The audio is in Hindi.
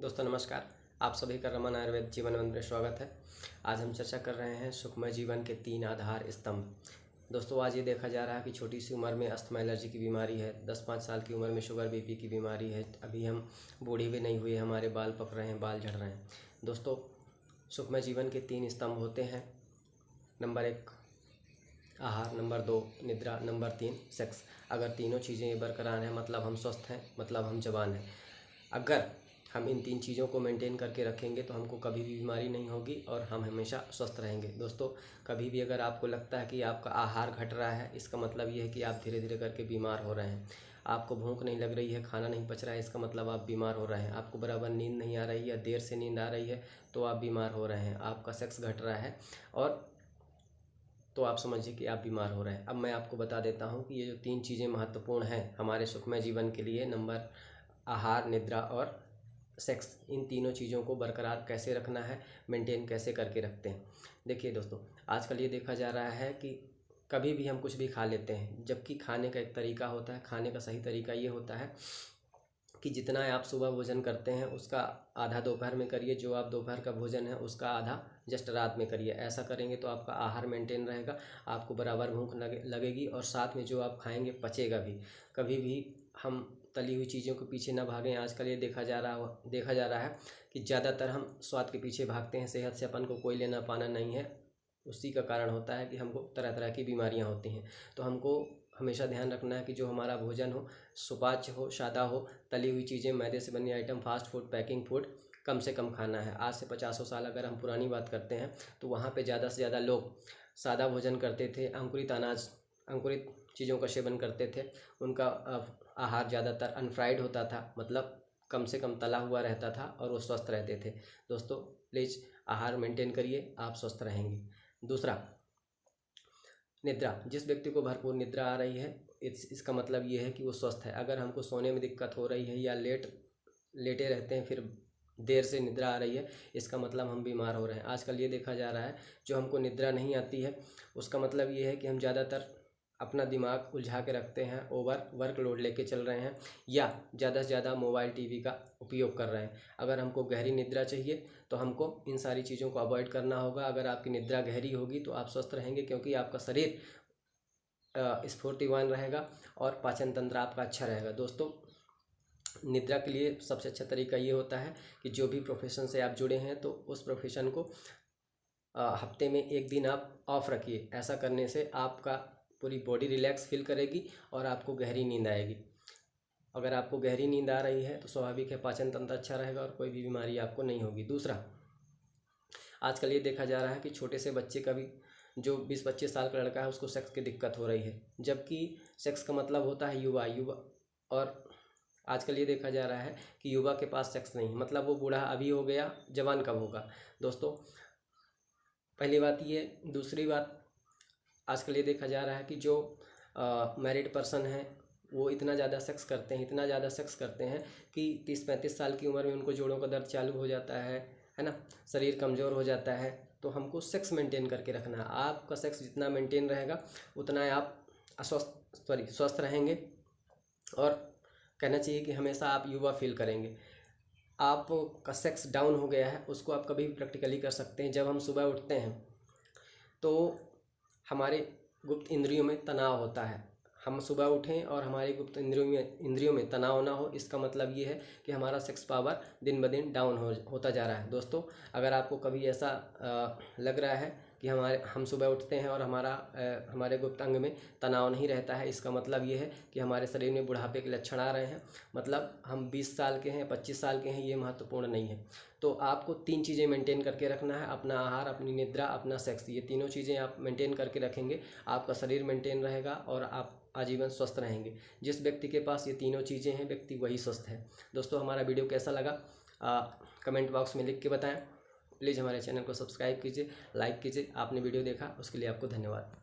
दोस्तों नमस्कार। आप सभी का रमन आयुर्वेद जीवन मंत्र में स्वागत है। आज हम चर्चा कर रहे हैं सुखमय जीवन के 3 आधार स्तंभ। दोस्तों आज ये देखा जा रहा है कि छोटी सी उम्र में अस्थमा एलर्जी की बीमारी है, 10-5 साल की उम्र में शुगर बीपी की बीमारी है, अभी हम बूढ़े भी नहीं हुए, हमारे बाल पक रहे हैं, बाल झड़ रहे हैं। दोस्तों सुखमय जीवन के 3 स्तंभ होते हैं। नंबर 1 आहार, नंबर 2 निद्रा, नंबर 3 सेक्स। अगर तीनों चीज़ें बरकरार हैं मतलब हम स्वस्थ हैं, मतलब हम जवान हैं। अगर हम इन 3 चीज़ों को मेंटेन करके रखेंगे तो हमको कभी भी बीमारी नहीं होगी और हम हमेशा स्वस्थ रहेंगे। दोस्तों कभी भी अगर आपको लगता है कि आपका आहार घट रहा है, इसका मतलब ये है कि आप धीरे धीरे करके बीमार हो रहे हैं। आपको भूख नहीं लग रही है, खाना नहीं पच रहा है, इसका मतलब आप बीमार हो रहे हैं। आपको बराबर नींद नहीं आ रही है, देर से नींद आ रही है, तो आप बीमार हो रहे हैं। आपका सेक्स घट रहा है और तो आप समझिए कि आप बीमार हो रहे हैं। अब मैं आपको बता देता हूँ कि ये जो 3 चीज़ें महत्वपूर्ण हैं हमारे सुखमय जीवन के लिए, नंबर आहार, निद्रा और सेक्स, इन तीनों चीज़ों को बरकरार कैसे रखना है, मेंटेन कैसे करके रखते हैं। देखिए दोस्तों, आजकल ये देखा जा रहा है कि कभी भी हम कुछ भी खा लेते हैं, जबकि खाने का एक तरीका होता है। खाने का सही तरीका ये होता है कि जितना आप सुबह भोजन करते हैं उसका आधा दोपहर में करिए, जो आप दोपहर का भोजन है उसका आधा जस्ट रात में करिए। ऐसा करेंगे तो आपका आहार मेंटेन रहेगा, आपको बराबर भूख लगेगी और साथ में जो आप खाएंगे पचेगा भी। कभी भी हम तली हुई चीज़ों के पीछे ना भागें। आजकल ये देखा जा रहा है कि ज़्यादातर हम स्वाद के पीछे भागते हैं, सेहत से अपन को कोई लेना पाना नहीं है। उसी का कारण होता है कि हमको तरह तरह की बीमारियां होती हैं। तो हमको हमेशा ध्यान रखना है कि जो हमारा भोजन हो सुपाच्य हो, सादा हो, तली हुई चीज़ें, मैदे से बनी item, fast food, packing food कम से कम खाना है। आज से 50 साल अगर हम पुरानी बात करते हैं तो वहाँ पे ज़्यादा से ज़्यादा लोग सादा भोजन करते थे, अंकुरित अनाज, अंकुरित चीज़ों का सेवन करते थे। उनका आहार ज़्यादातर अनफ्राइड होता था, मतलब कम से कम तला हुआ रहता था और वो स्वस्थ रहते थे। दोस्तों प्लीज़ आहार मेंटेन करिए, आप स्वस्थ रहेंगे। दूसरा, निद्रा। जिस व्यक्ति को भरपूर निद्रा आ रही है इसका मतलब ये है कि वो स्वस्थ है। अगर हमको सोने में दिक्कत हो रही है या लेटे रहते हैं फिर देर से निद्रा आ रही है, इसका मतलब हम बीमार हो रहे हैं। आजकल ये देखा जा रहा है जो हमको निद्रा नहीं आती है उसका मतलब ये है कि हम ज़्यादातर अपना दिमाग उलझा के रखते हैं, ओवर वर्कलोड लेके चल रहे हैं या ज़्यादा से ज़्यादा मोबाइल टीवी का उपयोग कर रहे हैं। अगर हमको गहरी निद्रा चाहिए तो हमको इन सारी चीज़ों को अवॉइड करना होगा। अगर आपकी निद्रा गहरी होगी तो आप स्वस्थ रहेंगे, क्योंकि आपका शरीर स्फूर्तिवान रहेगा और पाचन तंत्र आपका अच्छा रहेगा। दोस्तों निद्रा के लिए सबसे अच्छा तरीका ये होता है कि जो भी प्रोफेशन से आप जुड़े हैं तो उस प्रोफेशन को हफ्ते में 1 दिन आप ऑफ रखिए। ऐसा करने से आपका पूरी बॉडी रिलैक्स फील करेगी और आपको गहरी नींद आएगी। अगर आपको गहरी नींद आ रही है तो स्वाभाविक है पाचन तंत्र अच्छा रहेगा और कोई भी बीमारी आपको नहीं होगी। दूसरा, आजकल ये देखा जा रहा है कि छोटे से बच्चे का भी, जो 20-25 साल का लड़का है उसको सेक्स की दिक्कत हो रही है, जबकि सेक्स का मतलब होता है युवा। और आजकल ये देखा जा रहा है कि युवा के पास सेक्स नहीं, मतलब वो बूढ़ा अभी हो गया, जवान कब होगा। दोस्तों पहली बात ये। दूसरी बात, आजकल ये देखा जा रहा है कि जो मैरिड पर्सन हैं वो इतना ज़्यादा सेक्स करते हैं कि 30-35 साल की उम्र में उनको जोड़ों का दर्द चालू हो जाता है ना, शरीर कमज़ोर हो जाता है। तो हमको सेक्स मेंटेन करके रखना है। आपका सेक्स जितना मेंटेन रहेगा उतना आप स्वस्थ रहेंगे और कहना चाहिए कि हमेशा आप युवा फील करेंगे। आपका सेक्स डाउन हो गया है उसको आप कभी भी प्रैक्टिकली कर सकते हैं। जब हम सुबह उठते हैं तो हमारे गुप्त इंद्रियों में तनाव होता है। हम सुबह उठें और हमारी गुप्त इंद्रियों में तनाव ना हो, इसका मतलब ये है कि हमारा सेक्स पावर दिन ब दिन डाउन होता जा रहा है। दोस्तों अगर आपको कभी ऐसा लग रहा है कि हम सुबह उठते हैं और हमारे गुप्त अंग में तनाव नहीं रहता है, इसका मतलब ये है कि हमारे शरीर में बुढ़ापे के लक्षण आ रहे हैं। मतलब हम 20 साल के हैं, 25 साल के हैं, ये महत्वपूर्ण नहीं है। तो आपको 3 चीज़ें मेंटेन करके रखना है, अपना आहार, अपनी निद्रा, अपना सेक्स। ये तीनों चीज़ें आप मेंटेन करके रखेंगे, आपका शरीर मेंटेन रहेगा और आप आजीवन स्वस्थ रहेंगे। जिस व्यक्ति के पास ये तीनों चीज़ें हैं व्यक्ति वही स्वस्थ है। दोस्तों हमारा वीडियो कैसा लगा कमेंट बॉक्स में लिख के बताएं। प्लीज़ हमारे चैनल को सब्सक्राइब कीजिए, लाइक कीजिए। आपने वीडियो देखा उसके लिए आपको धन्यवाद।